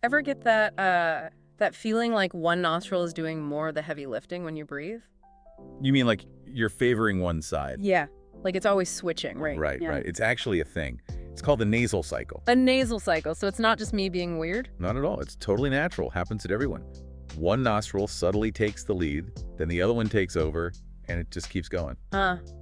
Ever get that feeling like one nostril is doing more of the heavy lifting when you breathe? You mean like you're favoring one side? Yeah. Like it's always switching, right? Right, Yeah. right. It's actually a thing. It's called the nasal cycle. A nasal cycle, so it's not just me being weird? Not at all. It's totally natural. Happens to everyone. One nostril subtly takes the lead, then the other one takes over, and it just keeps going.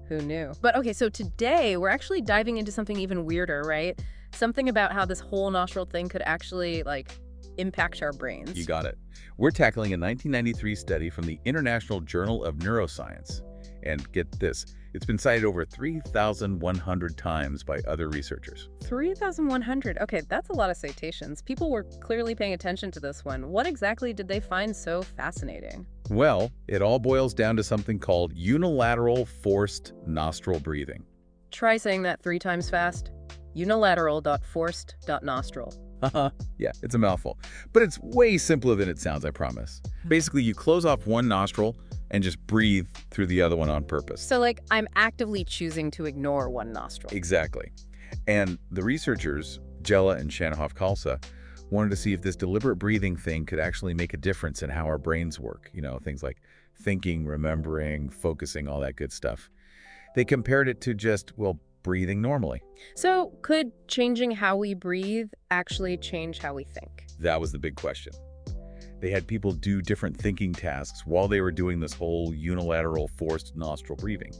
Who knew? But okay, so today we're actually diving into something even weirder, right? Something about how this whole nostril thing could actually, like, impact our brains. You got it. We're tackling a 1993 study from the International Journal of Neuroscience. And get this, it's been cited over 3,100 times by other researchers. 3,100. Okay, that's a lot of citations. People were clearly paying attention to this one. What exactly did they find so fascinating? Well, it all boils down to something called unilateral forced nostril breathing. Try saying that 3 times fast. Unilateral.forced.nostril. Yeah, it's a mouthful. But it's way simpler than it sounds, I promise. Basically, you close off one nostril and just breathe through the other one on purpose. So, like, I'm actively choosing to ignore one nostril. Exactly. And the researchers, Jella and Shanahoff-Kalsa, wanted to see if this deliberate breathing thing could actually make a difference in how our brains work. You know, things like thinking, remembering, focusing, all that good stuff. They compared it to just, well, breathing normally. So, could changing how we breathe actually change how we think? That was the big question. They had people do different thinking tasks while they were doing this whole unilateral forced nostril breathing.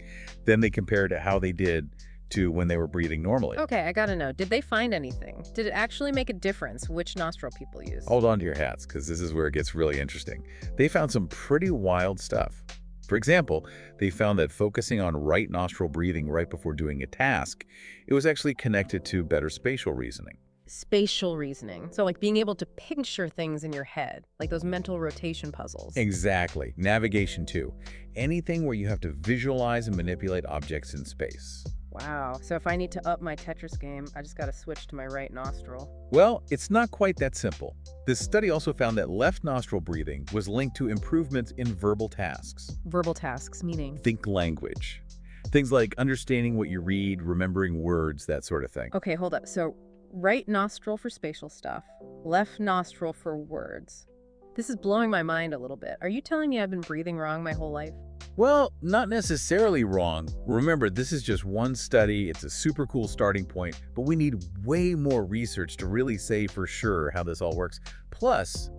Then they compared to how they did to when they were breathing normally. Okay, I gotta know. Did they find anything? Did it actually make a difference which nostril people use? Hold on to your hats, because this is where it gets really interesting. They found some pretty wild stuff. For example, they found that focusing on right nostril breathing right before doing a task, it was actually connected to better spatial reasoning. Spatial reasoning. So, like, being able to picture things in your head, like those mental rotation puzzles. Exactly. Navigation too. Anything where you have to visualize and manipulate objects in space. Wow. So if I need to up my Tetris game, I just gotta switch to my right nostril. Well, it's not quite that simple. This study also found that left nostril breathing was linked to improvements in verbal tasks. Verbal tasks, meaning? Think language. Things like understanding what you read, remembering words, that sort of thing. Okay, hold up. So, right nostril for spatial stuff, left nostril for words. This is blowing my mind a little bit. Are you telling me I've been breathing wrong my whole life? Well, not necessarily wrong. Remember, this is just one study. It's a super cool starting point, but we need way more research to really say for sure how this all works. Plus,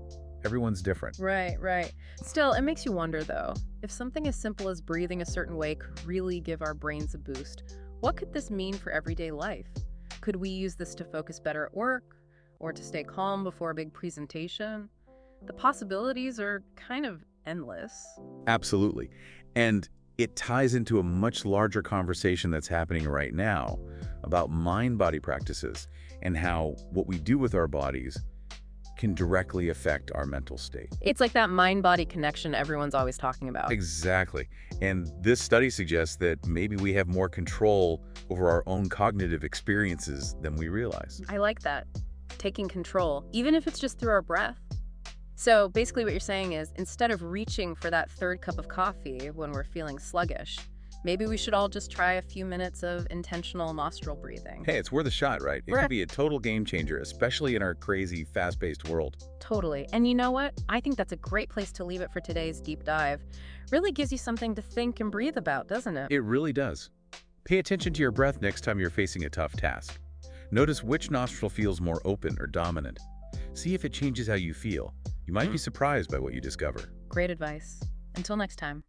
everyone's different. Right, right. Still, it makes you wonder, though. If something as simple as breathing a certain way could really give our brains a boost, what could this mean for everyday life? Could we use this to focus better at work or to stay calm before a big presentation? The possibilities are kind of endless. Absolutely. And it ties into a much larger conversation that's happening right now about mind-body practices and how what we do with our bodies can directly affect our mental state. It's like that mind-body connection everyone's always talking about. Exactly. And this study suggests that maybe we have more control over our own cognitive experiences than we realize. I like that. Taking control, even if it's just through our breath. So basically what you're saying is, instead of reaching for that third cup of coffee when we're feeling sluggish, maybe we should all just try a few minutes of intentional nostril breathing. Hey, it's worth a shot, right? It could be a total game changer, especially in our crazy, fast-paced world. Totally. And you know what? I think that's a great place to leave it for today's deep dive. Really gives you something to think and breathe about, doesn't it? It really does. Pay attention to your breath next time you're facing a tough task. Notice which nostril feels more open or dominant. See if it changes how you feel. You might be surprised by what you discover. Great advice. Until next time.